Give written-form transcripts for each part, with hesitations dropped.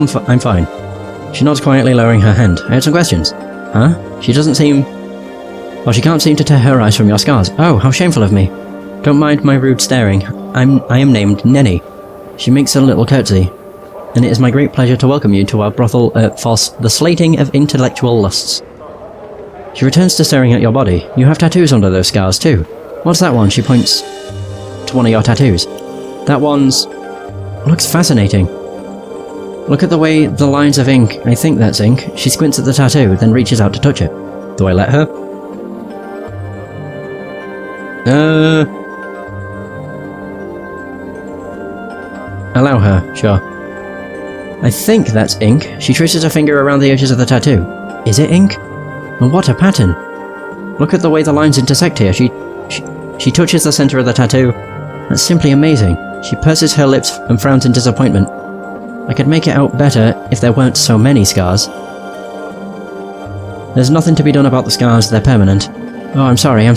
I'm fine. She nods quietly, lowering her hand. I had some questions. Huh? She doesn't seem... Well, she can't seem to tear her eyes from your scars. Oh, how shameful of me. Don't mind my rude staring. I am named Nenny. She makes a little curtsy. And it is my great pleasure to welcome you to our brothel for the slating of intellectual lusts. She returns to staring at your body. You have tattoos under those scars too. What's that one? She points to one of your tattoos. That one's... looks fascinating. Look at the way the lines of ink... I think that's ink. She squints at the tattoo, then reaches out to touch it. Do I let her? Allow her, sure. I think that's ink. She traces her finger around the edges of the tattoo. Is it ink? Well, what a pattern. Look at the way the lines intersect here. She touches the center of the tattoo. That's simply amazing. She purses her lips and frowns in disappointment. I could make it out better if there weren't so many scars. There's nothing to be done about the scars, they're permanent. Oh, I'm sorry.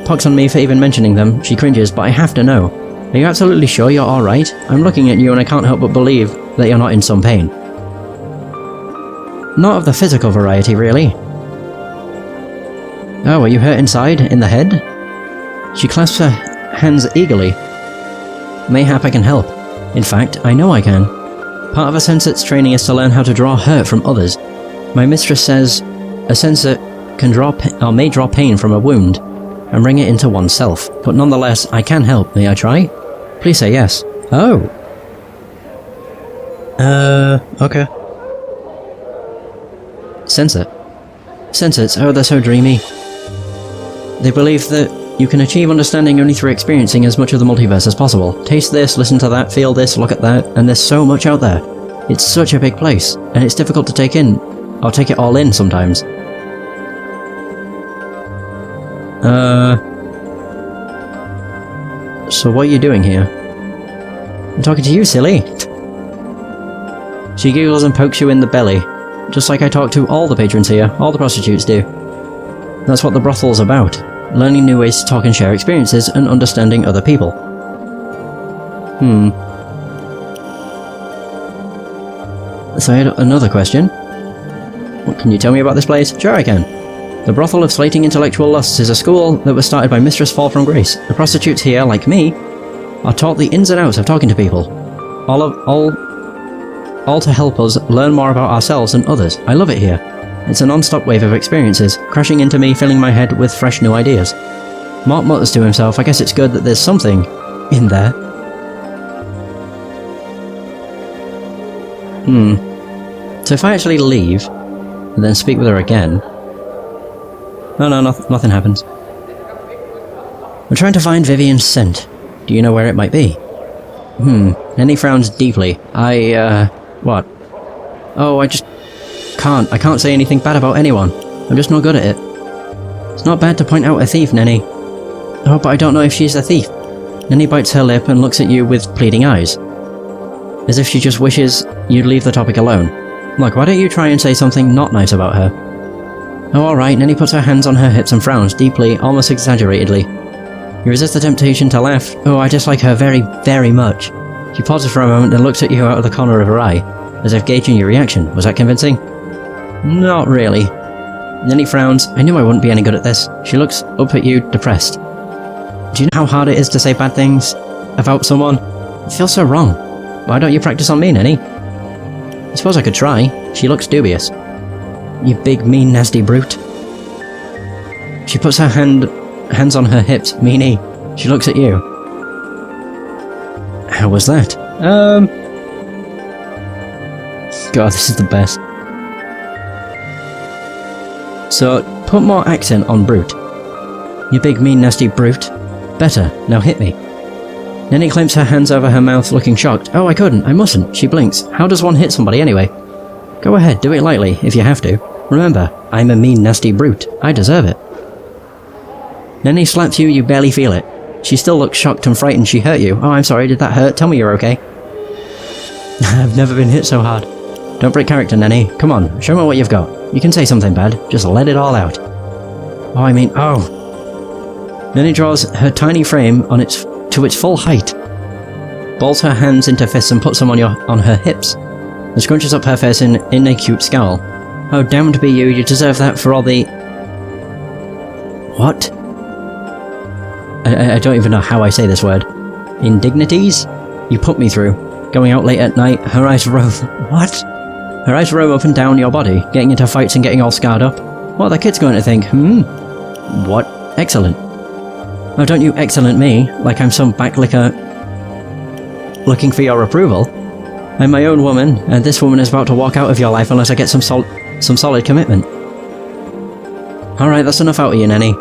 Pox on me for even mentioning them. She cringes, but I have to know. Are you absolutely sure you're alright? I'm looking at you and I can't help but believe that you're not in some pain. Not of the physical variety, really. Oh, are you hurt inside? In the head? She clasps her hands eagerly. Mayhap I can help. In fact, I know I can. Part of a sensor's training is to learn how to draw hurt from others. My mistress says a sensor can may draw pain from a wound and bring it into oneself, but nonetheless, I can help. May I try? Please say yes. Oh. Okay. Sensors, oh, they're so dreamy. They believe that you can achieve understanding only through experiencing as much of the multiverse as possible. Taste this, listen to that, feel this, look at that, and there's so much out there. It's such a big place, and it's difficult to take in, or take it all in sometimes. So what are you doing here? I'm talking to you, silly! She giggles and pokes you in the belly, just like I talk to all the patrons here, all the prostitutes do. That's what the brothel's about. Learning new ways to talk and share experiences and understanding other people. So I had another question. What can you tell me about this place? Sure I can. The Brothel of Slating Intellectual Lusts is a school that was started by Mistress Fall from Grace. The prostitutes here, like me, are taught the ins and outs of talking to people. All to help us learn more about ourselves and others. I love it here. It's a non-stop wave of experiences, crashing into me, filling my head with fresh new ideas. Mark mutters to himself, I guess it's good that there's something in there. So if I actually leave, and then speak with her again... No, nothing happens. I'm trying to find Vivian's scent. Do you know where it might be? Nenny frowns deeply. What? Oh, I can't say anything bad about anyone. I'm just not good at it. It's not bad to point out a thief, Nenny. Oh, but I don't know if she's a thief. Nenny bites her lip and looks at you with pleading eyes. As if she just wishes you'd leave the topic alone. Look, why don't you try and say something not nice about her? Oh, alright, Nenny puts her hands on her hips and frowns deeply, almost exaggeratedly. You resist the temptation to laugh. Oh, I dislike her very, very much. She pauses for a moment and looks at you out of the corner of her eye, as if gauging your reaction. Was that convincing? Not really. Nenny frowns. I knew I wouldn't be any good at this. She looks up at you, depressed. Do you know how hard it is to say bad things about someone? It feels so wrong. Why don't you practice on me, Nenny? I suppose I could try. She looks dubious. You big, mean, nasty brute. She puts her hands on her hips, meanie. She looks at you. How was that? God, this is the best. So, put more accent on brute. You big, mean, nasty brute. Better. Now hit me. Nenny clamps her hands over her mouth, looking shocked. Oh, I couldn't. I mustn't. She blinks. How does one hit somebody anyway? Go ahead, do it lightly, if you have to. Remember, I'm a mean, nasty brute. I deserve it. Nenny slaps you, you barely feel it. She still looks shocked and frightened she hurt you. Oh, I'm sorry, did that hurt? Tell me you're okay. I've never been hit so hard. Don't break character, Nenny. Come on, show me what you've got. You can say something bad, just let it all out. Nenny draws her tiny frame to its full height, balls her hands into fists and puts them on her hips. and scrunches up her face in a cute scowl. Oh, damned be you, you deserve that for all the... What? I don't even know how I say this word. Indignities? You put me through. Going out late at night, her eyes roam... What? Her eyes roam up and down your body, getting into fights and getting all scarred up. What are the kids going to think? What? Excellent. Oh, don't you excellent me, like I'm some backlicker looking for your approval. I'm my own woman, and this woman is about to walk out of your life unless I get some solid commitment. Alright, that's enough out of you, Nenny.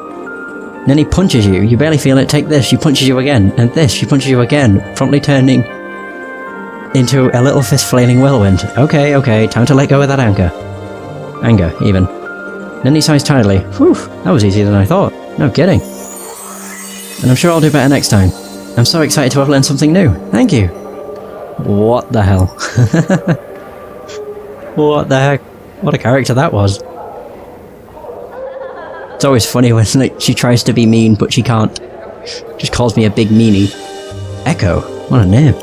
Nenny punches you, you barely feel it, take this, she punches you again, and this, she punches you again, promptly turning into a little fist-flailing whirlwind. Okay, time to let go of that anger. Anger, even. Nenny sighs tidily. Whew, that was easier than I thought. No kidding. And I'm sure I'll do better next time. I'm so excited to have learned something new. Thank you. What the hell? What the heck? What a character that was. It's always funny when like, she tries to be mean, but she can't. Just calls me a big meanie. Echo? What a name.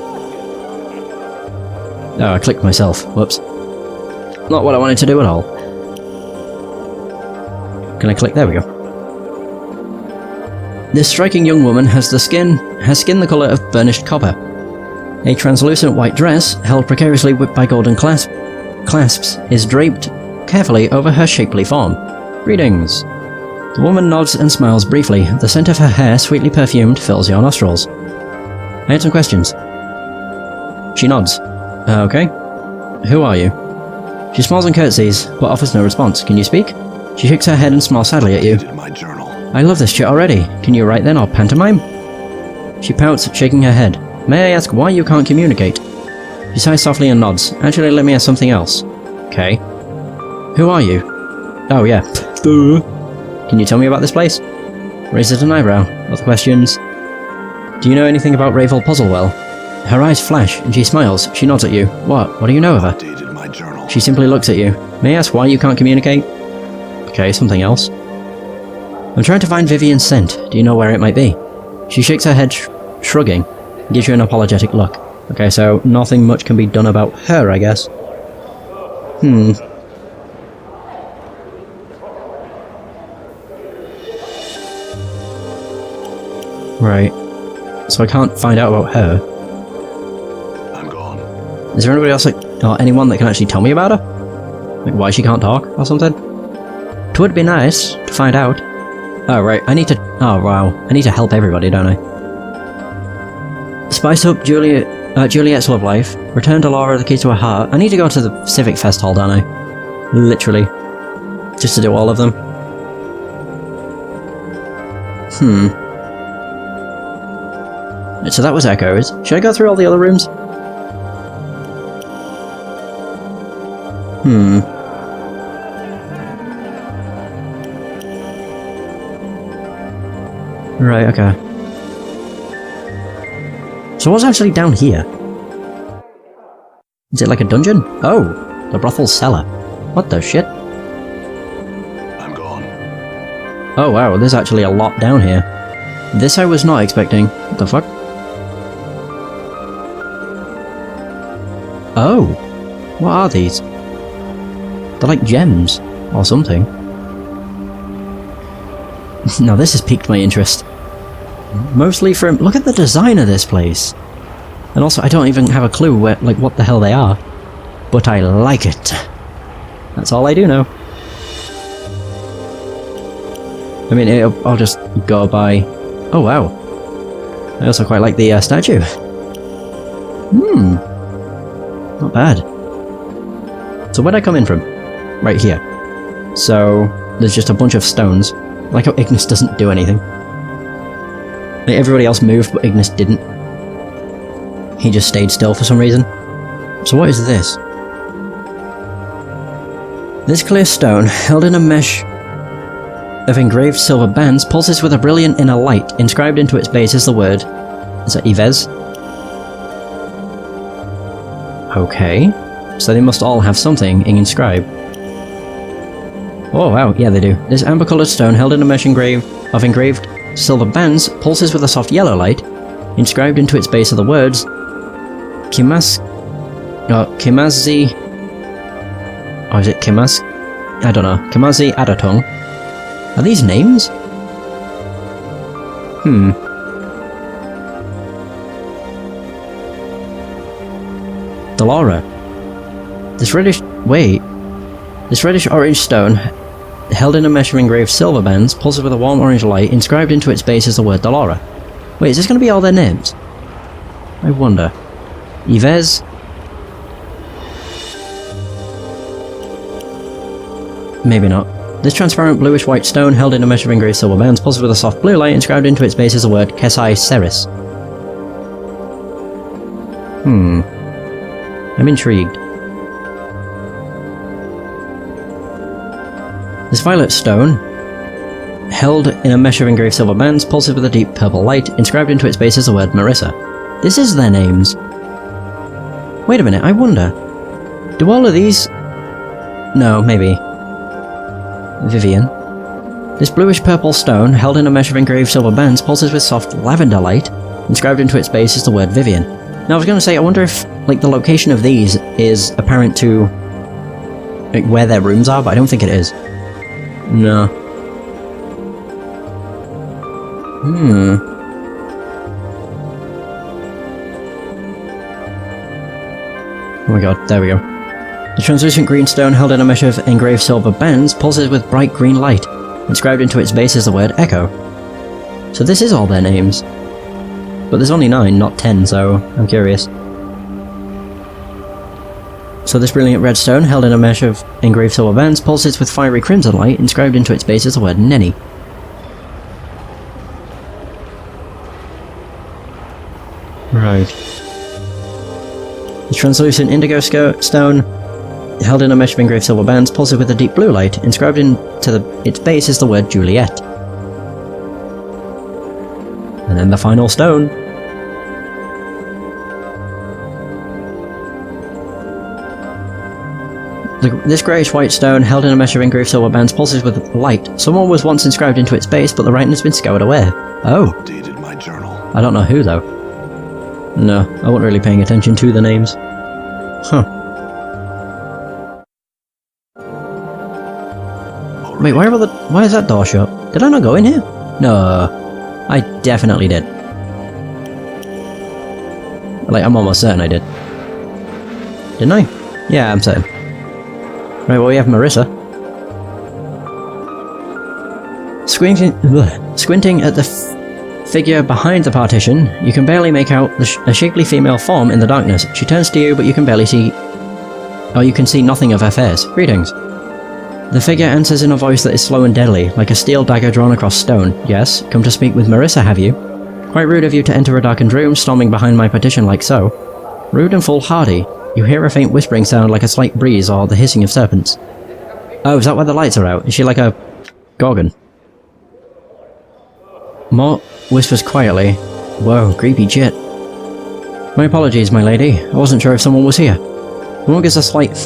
Oh, I clicked myself. Whoops. Not what I wanted to do at all. Can I click? There we go. This striking young woman has skin the colour of burnished copper. A translucent white dress, held precariously by golden clasps, is draped carefully over her shapely form. Greetings. The woman nods and smiles briefly. The scent of her hair, sweetly perfumed, fills your nostrils. I had some questions. She nods. Okay. Who are you? She smiles and curtsies, but offers no response. Can you speak? She shakes her head and smiles sadly at you. I love this shit already. Can you write then, or pantomime? She pouts, shaking her head. May I ask why you can't communicate? She sighs softly and nods. Actually, let me ask something else. Okay. Who are you? Oh, yeah. Can you tell me about this place? Raises an eyebrow. Other questions? Do you know anything about Ravel Puzzlewell? Her eyes flash, and she smiles. She nods at you. What? What do you know of her? She simply looks at you. May I ask why you can't communicate? Okay, something else. I'm trying to find Vivian's scent. Do you know where it might be? She shakes her head, shrugging, and gives you an apologetic look. Okay, so nothing much can be done about her, I guess. Right. So I can't find out about her. I'm gone. Is there anybody else, or anyone that can actually tell me about her? Like why she can't talk, or something? Twould be nice to find out. Oh, right, I need to... Oh, wow. I need to help everybody, don't I? Spice up Juliet's love life. Return to Laura the key to her heart. I need to go to the Civic Fest Hall, don't I? Literally. Just to do all of them. So that was Echoes. Should I go through all the other rooms? Right, okay. So what's actually down here? Is it like a dungeon? Oh, the brothel cellar. What the shit? I'm gone. Oh wow, there's actually a lot down here. This I was not expecting. What the fuck? Oh, what are these? They're like gems, or something. Now this has piqued my interest. Mostly from... Look at the design of this place! And also, I don't even have a clue where, like, what the hell they are. But I like it. That's all I do know. I mean, I'll just go by... Oh wow. I also quite like the statue. Not bad. So where'd I come in from? Right here. So, there's just a bunch of stones. Like how Ignis doesn't do anything. Like everybody else moved, but Ignis didn't. He just stayed still for some reason. So what is this? This clear stone, held in a mesh of engraved silver bands, pulses with a brilliant inner light. Inscribed into its base is the word... Is that Yves? Okay. So they must all have something inscribed. Oh wow, yeah they do. This amber-coloured stone, held in a mesh of engraved silver bands, pulses with a soft yellow light. Inscribed into its base are the words... Kimazi Or is it Kimaz? I don't know. Kimazi Adatung. Are these names? Delora. This reddish... Wait. This reddish-orange stone, held in a mesh of engraved silver bands, pulses with a warm orange light. Inscribed into its base is the word Delora. Wait, is this going to be all their names? I wonder. Yves? Maybe not. This transparent bluish-white stone, held in a mesh of engraved silver bands, pulses with a soft blue light. Inscribed into its base is the word Kesai Seris. I'm intrigued. This violet stone, held in a mesh of engraved silver bands, pulses with a deep purple light. Inscribed into its base is the word Marissa. This is their names. Wait a minute, I wonder. Do all of these... No, maybe. Vivian. This bluish-purple stone, held in a mesh of engraved silver bands, pulses with soft lavender light. Inscribed into its base is the word Vivian. Now I was going to say, I wonder if, like, the location of these is apparent to, like, where their rooms are, but I don't think it is. No. Oh my god, there we go. The translucent green stone, held in a mesh of engraved silver bands, pulses with bright green light. Inscribed into its base is the word Echo. So this is all their names. But there's only 9, not 10, so I'm curious. So this brilliant red stone, held in a mesh of engraved silver bands, pulses with fiery crimson light. Inscribed into its base is the word Nenny. Right. The translucent indigo stone, held in a mesh of engraved silver bands, pulses with a deep blue light. Inscribed into its base is the word Juliet. And then the final stone. This greyish-white stone, held in a mesh of engraved silver bands, pulses with light. Someone was once inscribed into its base, but the writing has been scoured away. Oh. Updated my journal. I don't know who, though. No, I wasn't really paying attention to the names. Huh. Wait, why is that door shut? Did I not go in here? No. I definitely did. Like, I'm almost certain I did. Didn't I? Yeah, I'm certain. Right, well, we have Marissa. Squinting at the figure behind the partition, you can barely make out a shapely female form in the darkness. She turns to you, but you can barely see... or you can see nothing of her face. Greetings. The figure answers in a voice that is slow and deadly, like a steel dagger drawn across stone. Yes, come to speak with Marissa, have you? Quite rude of you to enter a darkened room, storming behind my partition like so. Rude and foolhardy. You hear a faint whispering sound like a slight breeze or the hissing of serpents. Oh, is that why the lights are out? Is she like a... gorgon? Mort whispers quietly. Whoa, creepy shit. My apologies, my lady. I wasn't sure if someone was here. Mort gives a slight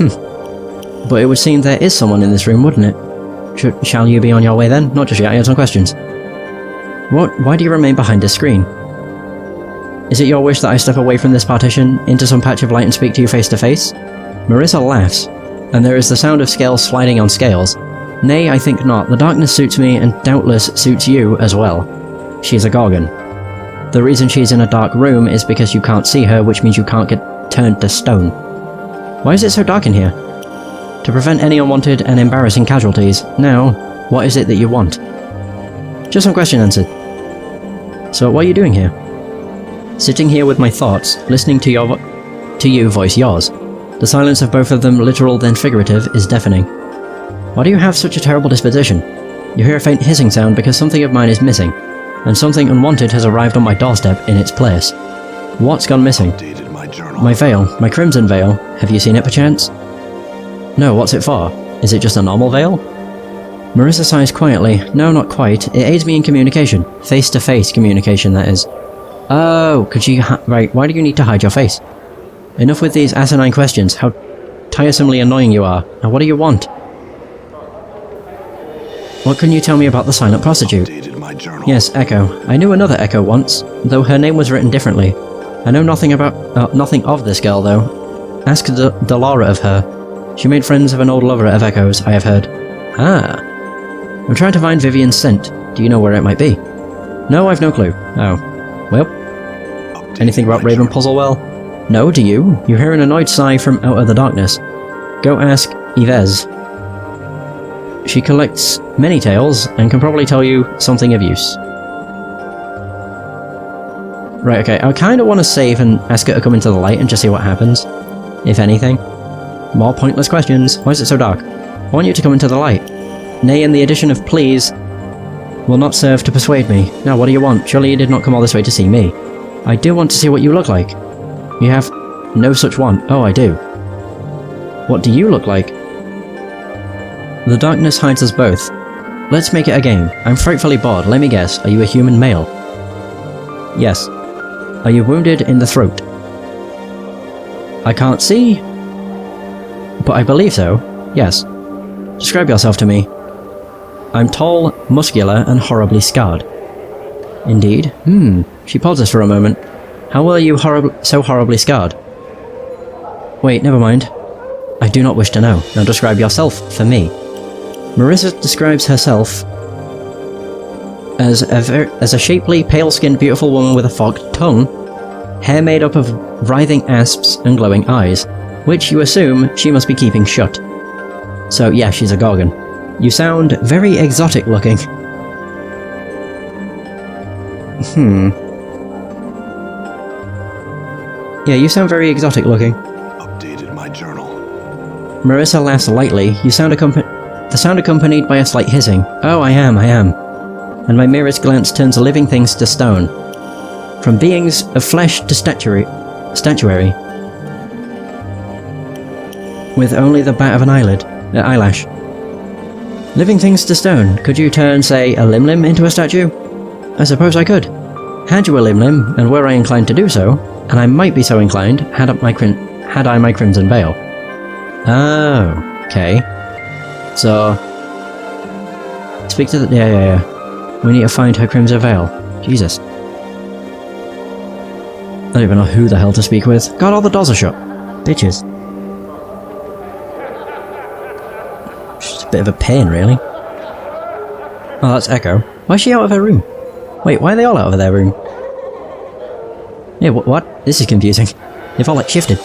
but it would seem there is someone in this room, wouldn't it? Shall you be on your way then? Not just yet, I have some questions. Why do you remain behind this screen? Is it your wish that I step away from this partition, into some patch of light and speak to you face to face? Marissa laughs, and there is the sound of scales sliding on scales. Nay, I think not. The darkness suits me, and doubtless suits you as well. She is a gorgon. The reason she is in a dark room is because you can't see her, which means you can't get turned to stone. Why is it so dark in here? To prevent any unwanted and embarrassing casualties. Now, what is it that you want? Just some question answered. So, what are you doing here? Sitting here with my thoughts, listening to you voice yours. The silence of both of them, literal then figurative, is deafening. Why do you have such a terrible disposition? You hear a faint hissing sound because something of mine is missing, and something unwanted has arrived on my doorstep in its place. What's gone missing? My veil, my crimson veil. Have you seen it perchance? No, what's it for? Is it just a normal veil? Marissa sighs quietly. No, not quite. It aids me in communication. Face-to-face communication, that is. Oh, could you right, why do you need to hide your face? Enough with these asinine questions. How tiresomely annoying you are. Now what do you want? What can you tell me about the silent prostitute? Yes, Echo. I knew another Echo once, though her name was written differently. I know nothing of this girl, though. Ask Delora of her. She made friends of an old lover of Echoes, I have heard. Ah. I'm trying to find Vivian's scent. Do you know where it might be? No, I've no clue. Oh. Well. Anything about Raven Puzzlewell? No, do you? You hear an annoyed sigh from out of the darkness. Go ask Yves. She collects many tales and can probably tell you something of use. Right, okay, I kind of want to save and ask her to come into the light and just see what happens. If anything. More pointless questions. Why is it so dark? I want you to come into the light. Nay, and the addition of please will not serve to persuade me. Now, what do you want? Surely you did not come all this way to see me. I do want to see what you look like. You have no such want. Oh, I do. What do you look like? The darkness hides us both. Let's make it a game. I'm frightfully bored. Let me guess. Are you a human male? Yes. Are you wounded in the throat? I can't see, but I believe so. Yes. Describe yourself to me. I'm tall, muscular, and horribly scarred. Indeed? She pauses for a moment. How are you so horribly scarred? Wait, never mind. I do not wish to know. Now describe yourself for me. Marissa describes herself as a shapely, pale-skinned, beautiful woman with a forked tongue, hair made up of writhing asps and glowing eyes, which you assume she must be keeping shut. So yeah, she's a Gorgon. You sound very exotic looking. Yeah, you sound very exotic looking. Updated my journal. Marissa laughs lightly. The sound accompanied by a slight hissing. Oh, I am. And my merest glance turns living things to stone. From beings of flesh to statuary. With only the bat of an eyelash. Living things to stone. Could you turn, say, a Limlim into a statue? I suppose I could. Had you a Limlim, and were I inclined to do so, and I might be so inclined, had I my Crimson Veil. Oh, okay. So, speak to the... Yeah. We need to find her Crimson Veil. Jesus. I don't even know who the hell to speak with. God, all the doors are shut. Bitches. Just a bit of a pain, really. Oh, that's Echo. Why is she out of her room? Wait, why are they all out of their room? Yeah, what? This is confusing. They've all, like, shifted.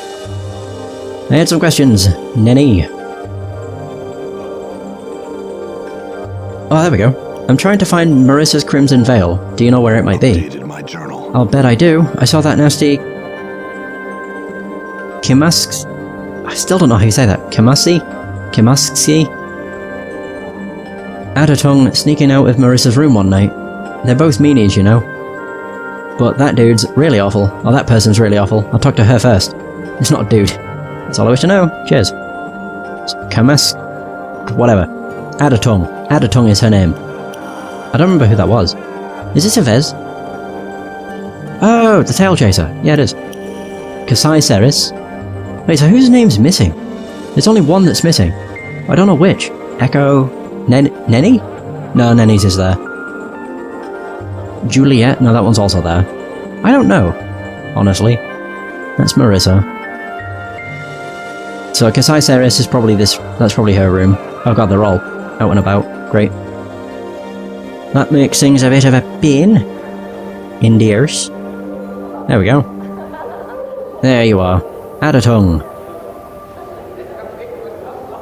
I had some questions. Nenny. Oh, there we go. I'm trying to find Marissa's Crimson Veil. Do you know where it might be? Updated my journal. I'll bet I do. I saw that nasty... Kimask... I still don't know how you say that. Kimaski? Adatung sneaking out of Marissa's room one night. They're both meanies, you know. But that dude's really awful. Or that person's really awful. I'll talk to her first. It's not a dude. That's all I wish to know. Cheers. Kamask... whatever. Adatung is her name. I don't remember who that was. Is this Yves? Oh, the Tail Chaser. Yeah, it is. Kasai Ceres. Wait, so whose name's missing? There's only one that's missing. I don't know which. Echo... Nenny? No, Nenny's is there. Juliet? No, that one's also there. I don't know, honestly. That's Marissa. So Kasai Ceres is probably that's probably her room. Oh god, they're all out and about. Great. That makes things a bit of a pain. In the ears. There we go. There you are. Adatung.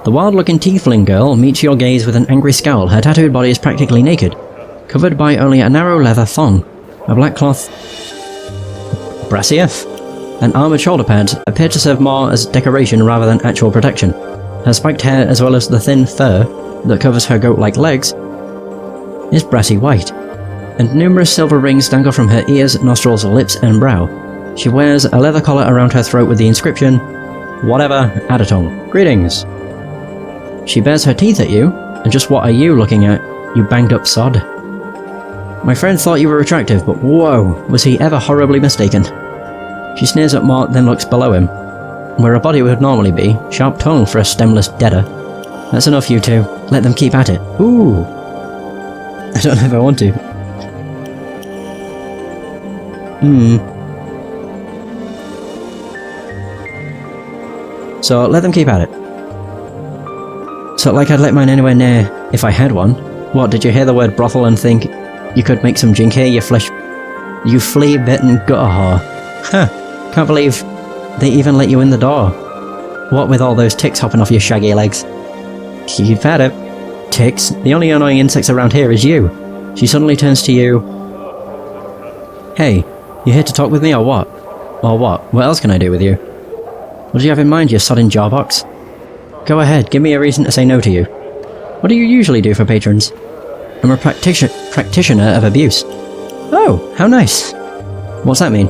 The wild-looking tiefling girl meets your gaze with an angry scowl. Her tattooed body is practically naked, covered by only a narrow leather thong, a black cloth brassiere, and armoured shoulder pads appear to serve more as decoration rather than actual protection. Her spiked hair, as well as the thin fur that covers her goat-like legs, is brassy white, and numerous silver rings dangle from her ears, nostrils, lips, and brow. She wears a leather collar around her throat with the inscription, "Whatever, Adatung. Greetings." She bares her teeth at you, and just what are you looking at, you banged-up sod? My friend thought you were attractive, but whoa, was he ever horribly mistaken. She sneers at Mort, then looks below him. Where a body would normally be, sharp tongue for a stemless deader. That's enough, you two. Let them keep at it. Ooh. I don't know if I want to. So, let them keep at it. So like I'd let mine anywhere near if I had one. What, did you hear the word brothel and think you could make some jink here, you flea-bitten gutter whore? Huh, can't believe they even let you in the door. What with all those ticks hopping off your shaggy legs? You've had it. Ticks? The only annoying insects around here is you. She suddenly turns to you. Hey, you here to talk with me or what? Or what? What else can I do with you? What do you have in mind, you sodding jawbox? Go ahead, give me a reason to say no to you. What do you usually do for patrons? I'm a practitioner of abuse. Oh, how nice. What's that mean?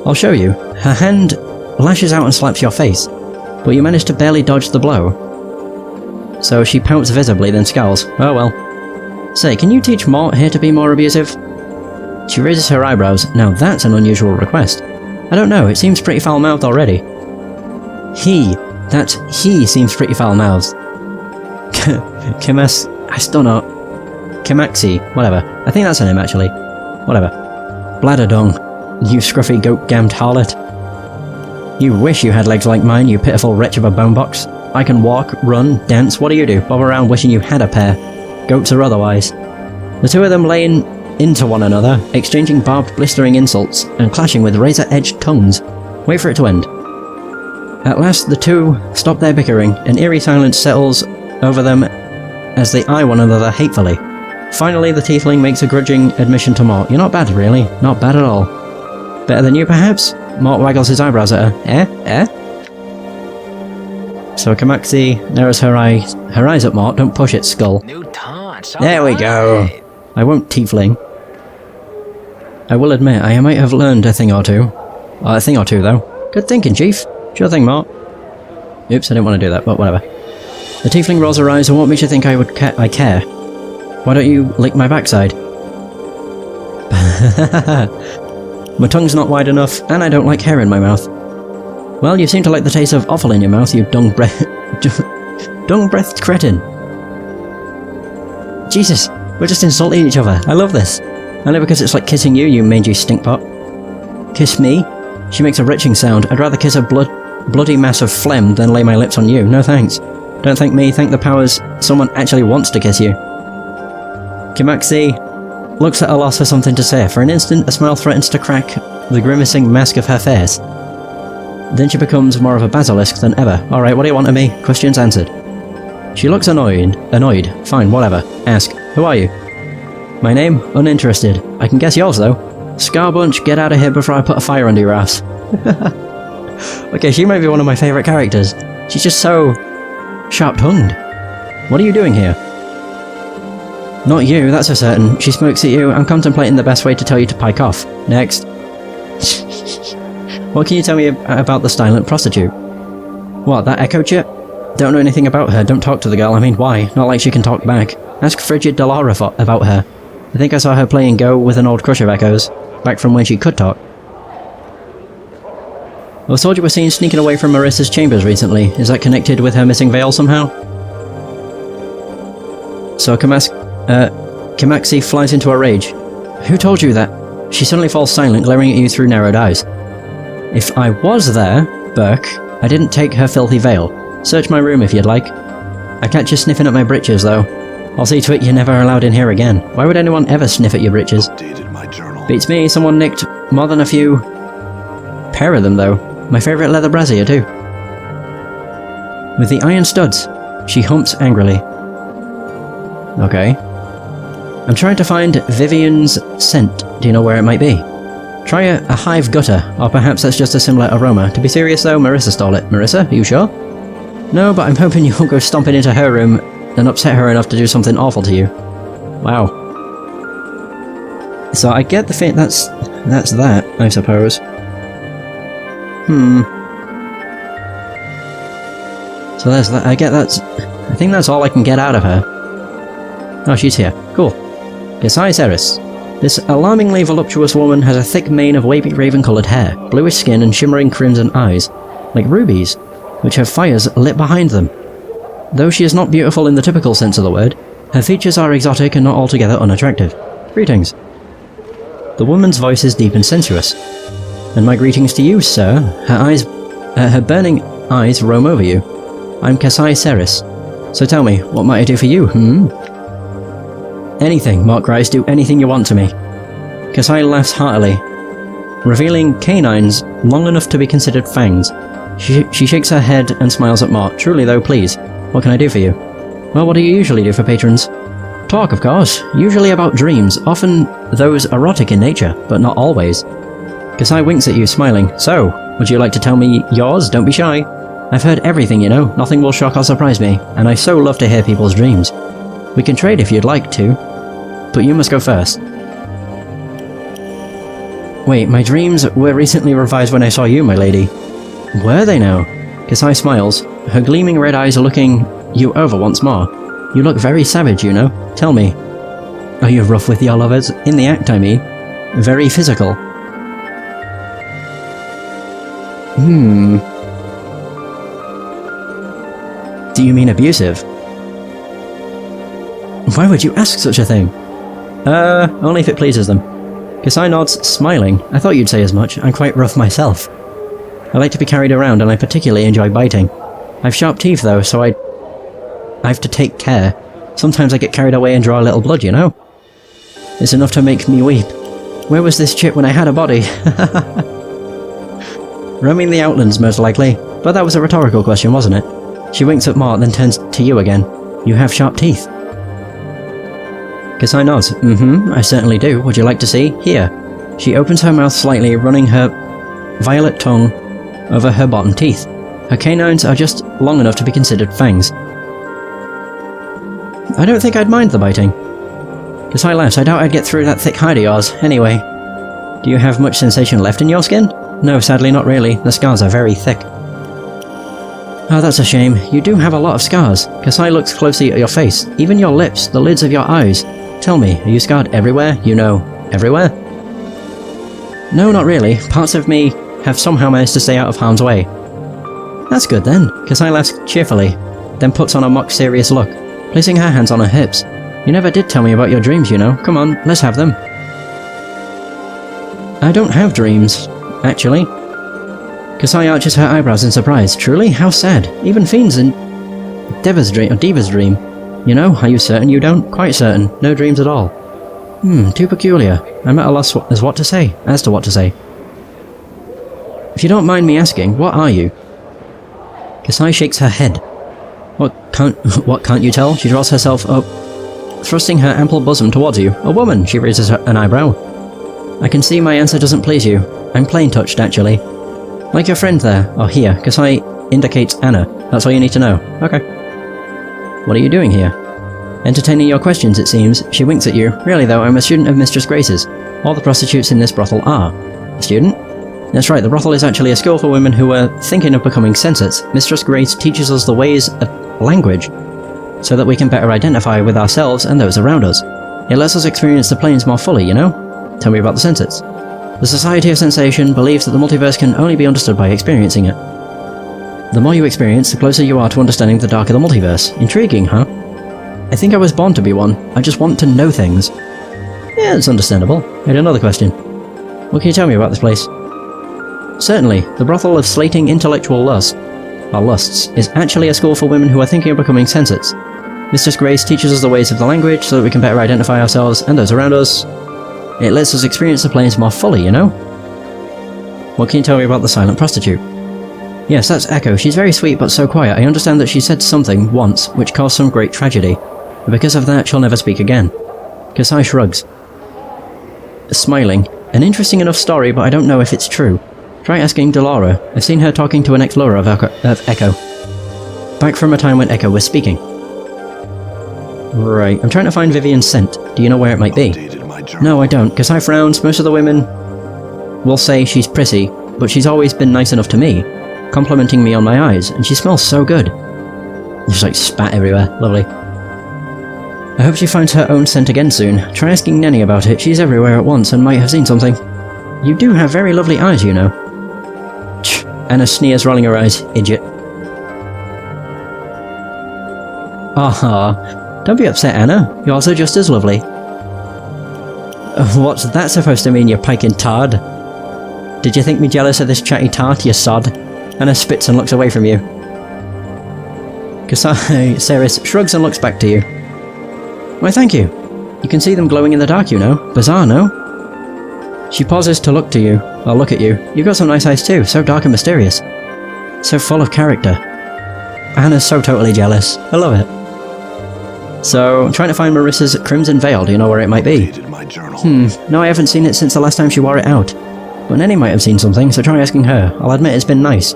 I'll show you. Her hand lashes out and slaps your face, but you manage to barely dodge the blow. So she pouts visibly, then scowls. Oh well. Say, can you teach Mort here to be more abusive? She raises her eyebrows. Now that's an unusual request. I don't know, it seems pretty foul-mouthed already. He seems pretty foul-mouthed. Kemaxi, whatever. I think that's her name, actually. Whatever. Bladderdong, you scruffy goat-gammed harlot. You wish you had legs like mine, you pitiful wretch of a bonebox. I can walk, run, dance, what do you do? Bob around wishing you had a pair. Goats or otherwise. The two of them lay into one another, exchanging barbed, blistering insults, and clashing with razor-edged tongues. Wait for it to end. At last, the two stop their bickering, and eerie silence settles over them as they eye one another hatefully. Finally, the tiefling makes a grudging admission to Mort. You're not bad, really. Not bad at all. Better than you, perhaps? Mort waggles his eyebrows at her. Eh? So Kamaxi narrows her eyes at Mort. Don't push it, skull. There we go. I won't, tiefling. I will admit, I might have learned a thing or two. A thing or two, though. Good thinking, Chief. Sure thing, Mort. Oops, I didn't want to do that, but whatever. The tiefling rolls her eyes. And what makes you think I care? Why don't you lick my backside? My tongue's not wide enough, and I don't like hair in my mouth. Well, you seem to like the taste of offal in your mouth, you dung-breathed cretin. Jesus, we're just insulting each other. I love this. Only because it's like kissing you, you mangy stinkpot. Kiss me? She makes a retching sound. I'd rather kiss a bloody mass of phlegm than lay my lips on you. No thanks. Don't thank me, thank the powers someone actually wants to kiss you. Kimaxi looks at a loss for something to say. For an instant, a smile threatens to crack the grimacing mask of her face. Then she becomes more of a basilisk than ever. Alright, what do you want of me? Questions answered. She looks annoyed. Fine, whatever. Ask, who are you? My name? Uninterested. I can guess yours, though. Scarbunch, get out of here before I put a fire under your ass. Okay, she might be one of my favourite characters. She's just so sharp-tongued. What are you doing here? Not you, that's for certain. She smokes at you. I'm contemplating the best way to tell you to pike off. Next. What can you tell me about the silent prostitute? What, that echo chip? Don't know anything about her. Don't talk to the girl. I mean, why? Not like she can talk back. Ask Frigid Delara about her. I think I saw her playing Go with an old crush of Echoes, back from when she could talk. I was told you were seen sneaking away from Marissa's chambers recently. Is that connected with her missing veil somehow? So Kamaxi flies into a rage. Who told you that? She suddenly falls silent, glaring at you through narrowed eyes. If I was there, Burke, I didn't take her filthy veil. Search my room if you'd like. I catch you sniffing at my breeches, though. I'll see to it you're never allowed in here again. Why would anyone ever sniff at your breeches? Updated my journal. Beats me, someone nicked more than a few pair of them, though. My favourite leather brassiere, too. With the iron studs, she humps angrily. Okay. I'm trying to find Vivian's scent. Do you know where it might be? Try a hive gutter, or perhaps that's just a similar aroma. To be serious though, Marissa stole it. Marissa, are you sure? No, but I'm hoping you'll go stomping into her room and upset her enough to do something awful to you. Wow. So I get the feeling that's that, I suppose. So there's that. I think that's all I can get out of her. Oh, she's here. Cool. Besides Eris, this alarmingly voluptuous woman has a thick mane of wavy raven-coloured hair, bluish skin and shimmering crimson eyes, like rubies, which have fires lit behind them. Though she is not beautiful in the typical sense of the word, her features are exotic and not altogether unattractive. Greetings. The woman's voice is deep and sensuous. And my greetings to you, sir. Her burning eyes roam over you. I'm Kasai Ceres. So tell me, what might I do for you, Anything, Mark Rice, do anything you want to me. Kasai laughs heartily, revealing canines long enough to be considered fangs. She shakes her head and smiles at Mark. Truly though, please, what can I do for you? Well, what do you usually do for patrons? Talk, of course. Usually about dreams, often those erotic in nature, but not always. Kasai winks at you, smiling. So, would you like to tell me yours? Don't be shy. I've heard everything, you know. Nothing will shock or surprise me, and I so love to hear people's dreams. We can trade if you'd like to, but you must go first. Wait, my dreams were recently revised when I saw you, my lady. Were they now? Kasai smiles, her gleaming red eyes looking you over once more. You look very savage, you know. Tell me, are you rough with your lovers? In the act, I mean. Very physical. Do you mean abusive? Why would you ask such a thing? Only if it pleases them. Kasai nods, smiling. I thought you'd say as much. I'm quite rough myself. I like to be carried around, and I particularly enjoy biting. I've sharp teeth, though, so I have to take care. Sometimes I get carried away and draw a little blood, you know? It's enough to make me weep. Where was this chip when I had a body? Roaming the Outlands, most likely. But that was a rhetorical question, wasn't it? She winks at Mart, then turns to you again. You have sharp teeth. Kasai nods. I certainly do. Would you like to see? Here. She opens her mouth slightly, running her violet tongue over her bottom teeth. Her canines are just long enough to be considered fangs. I don't think I'd mind the biting. Kasai laughs. I doubt I'd get through that thick hide of yours. Anyway, do you have much sensation left in your skin? No, sadly not really. The scars are very thick. Oh, that's a shame. You do have a lot of scars. Kasai looks closely at your face. Even your lips, the lids of your eyes. Tell me, are you scarred everywhere? You know, everywhere? No, not really. Parts of me have somehow managed to stay out of harm's way. That's good then. Kasai laughs cheerfully, then puts on a mock serious look, placing her hands on her hips. You never did tell me about your dreams, you know. Come on, let's have them. I don't have dreams, actually. Kasai arches her eyebrows in surprise. Truly? How sad. Even fiends in Diva's dream. You know, are you certain you don't? Quite certain. No dreams at all. Too peculiar. I'm at a loss as to what to say. If you don't mind me asking, what are you? Kasai shakes her head. What can't you tell? She draws herself up, thrusting her ample bosom towards you. A woman, she raises an eyebrow. I can see my answer doesn't please you. I'm plain touched, actually. Like your friend there, or here. Kasai indicates Anna. That's all you need to know. Okay. What are you doing here? Entertaining your questions, it seems. She winks at you. Really though, I'm a student of Mistress Grace's. All the prostitutes in this brothel are. A student? That's right, the brothel is actually a school for women who are thinking of becoming sensates. Mistress Grace teaches us the ways of language, so that we can better identify with ourselves and those around us. It lets us experience the planes more fully, you know? Tell me about the sensates. The Society of Sensation believes that the multiverse can only be understood by experiencing it. The more you experience, the closer you are to understanding the dark of the multiverse. Intriguing, huh? I think I was born to be one. I just want to know things. Yeah, it's understandable. I had another question. What can you tell me about this place? Certainly, the brothel of slating intellectual lusts, is actually a school for women who are thinking of becoming sensates. Mistress Grace teaches us the ways of the language so that we can better identify ourselves and those around us. It lets us experience the planes more fully, you know? What can you tell me about the silent prostitute? Yes, that's Echo. She's very sweet but so quiet. I understand that she said something once which caused some great tragedy, and because of that she'll never speak again. Kasai shrugs, smiling. An interesting enough story, but I don't know if it's true. Try asking Delora. I've seen her talking to an ex-lover of Echo. Back from a time when Echo was speaking. Right, I'm trying to find Vivian's scent. Do you know where it might be? No, I don't. Kasai frowns. Most of the women will say she's pretty, but she's always been nice enough to me, complimenting me on my eyes, and she smells so good. There's like spat everywhere. Lovely. I hope she finds her own scent again soon. Try asking Nenny about it. She's everywhere at once and might have seen something. You do have very lovely eyes, you know. Tch. Anna sneers, rolling her eyes. Idiot. Aha. Don't be upset, Anna. You're also just as lovely. What's that supposed to mean, you piking tard? Did you think me jealous of this chatty tart, you sod? Anna spits and looks away from you. Ceres shrugs and looks back to you. Why, thank you. You can see them glowing in the dark, you know. Bizarre, no? She pauses to look at you. You've got some nice eyes too, so dark and mysterious. So full of character. Anna's so totally jealous. I love it. So, I'm trying to find Marissa's Crimson Veil. Do you know where it might be? Updated my journal. No, I haven't seen it since the last time she wore it out. But Nenny might have seen something, so try asking her. I'll admit it's been nice.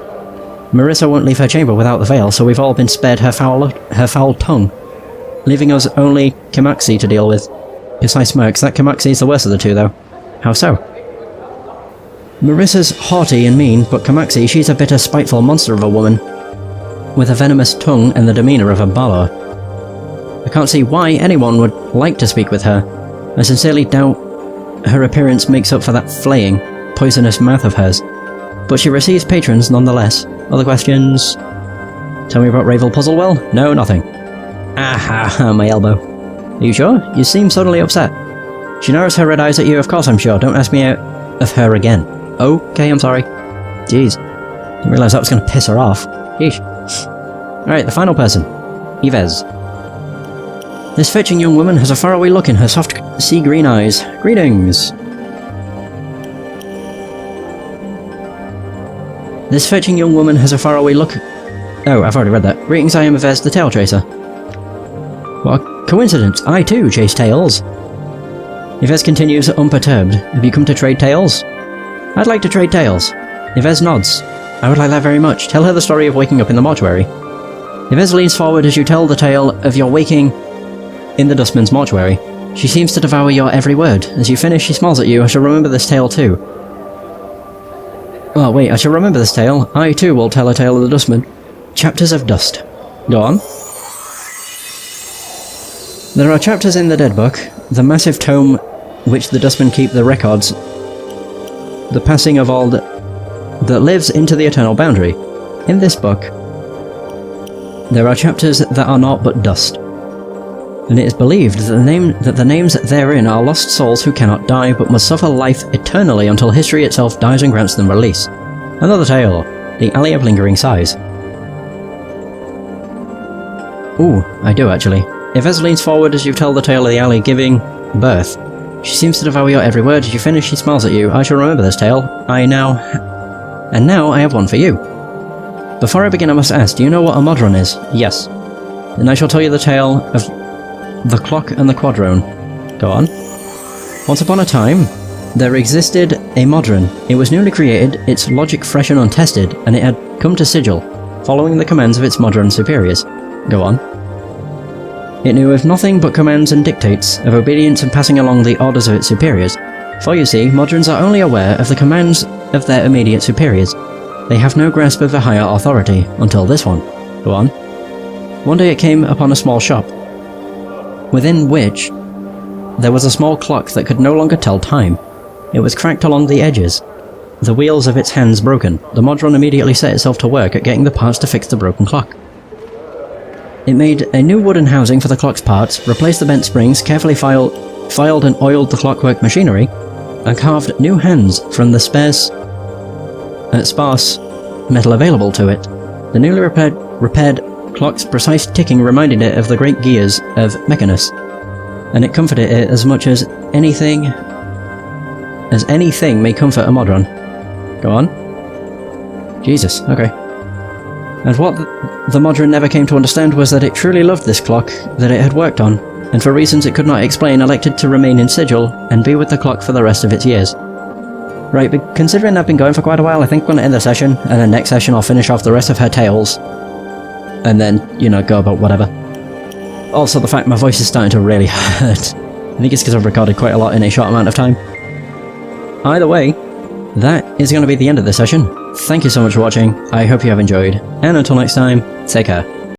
Marissa won't leave her chamber without the veil, so we've all been spared her foul tongue, leaving us only Kamaxi to deal with. Kasai smirks. That Kamaxi is the worst of the two, though. How so? Marissa's haughty and mean, but Kamaxi, she's a bitter, spiteful monster of a woman, with a venomous tongue and the demeanour of a Baldur. I can't see why anyone would like to speak with her. I sincerely doubt her appearance makes up for that flaying, poisonous mouth of hers. But she receives patrons nonetheless. Other questions? Tell me about Ravel Puzzlewell? No, nothing. Ah, my elbow. Are you sure? You seem suddenly upset. She narrows her red eyes at you, of course I'm sure. Don't ask me out of her again. Okay, I'm sorry. Jeez. Didn't realise that was going to piss her off. Yeesh. Alright, the final person. Yves. This fetching young woman has a faraway look in her soft sea green eyes. Greetings. This fetching young woman has a faraway look... Oh, I've already read that. Greetings, I am Yves the Tail Tracer. What a coincidence. I too chase tails. Yves continues unperturbed. Have you come to trade tales? I'd like to trade tales. Yves nods. I would like that very much. Tell her the story of waking up in the mortuary. Yves leans forward as you tell the tale of your waking in the dustman's mortuary. She seems to devour your every word. As you finish, she smiles at you. I shall remember this tale too. Oh wait, I shall remember this tale. I too will tell a tale of the dustman. Chapters of Dust. Go on. There are chapters in the Dead Book, the massive tome which the dustmen keep the records, the passing of all that lives into the eternal boundary. In this book, there are chapters that are naught but dust, and it is believed that the names therein are lost souls who cannot die but must suffer life eternally until history itself dies and grants them release. Another tale, The Alley of Lingering Sighs. Ooh, I do actually. Yves leans forward as you tell the tale of the alley giving birth. She seems to devour your every word. As you finish, she smiles at you. I shall remember this tale. And now I have one for you. Before I begin, I must ask, do you know what a modron is? Yes. Then I shall tell you the tale of the clock and the quadrone. Go on. Once upon a time, there existed a modron. It was newly created, its logic fresh and untested, and it had come to Sigil, following the commands of its modron superiors. Go on. It knew of nothing but commands and dictates, of obedience and passing along the orders of its superiors. For you see, modrons are only aware of the commands of their immediate superiors. They have no grasp of a higher authority, until this one. Go on. One day it came upon a small shop, within which there was a small clock that could no longer tell time. It was cracked along the edges, the wheels of its hands broken. The modron immediately set itself to work at getting the parts to fix the broken clock. It made a new wooden housing for the clock's parts, replaced the bent springs, carefully filed and oiled the clockwork machinery, and carved new hands from the sparse metal available to it. The newly repaired clock's precise ticking reminded it of the great gears of Mechanus, and it comforted it as much as anything may comfort a modron. Go on. Jesus, okay. And what the modron never came to understand was that it truly loved this clock that it had worked on, and for reasons it could not explain elected to remain in Sigil and be with the clock for the rest of its years. Right, but considering I've been going for quite a while, I think I'm going to end the session, and then next session I'll finish off the rest of her tales, and then, go about whatever. Also, the fact my voice is starting to really hurt. I think it's because I've recorded quite a lot in a short amount of time. Either way, that is going to be the end of this session. Thank you so much for watching, I hope you have enjoyed, and until next time, take care.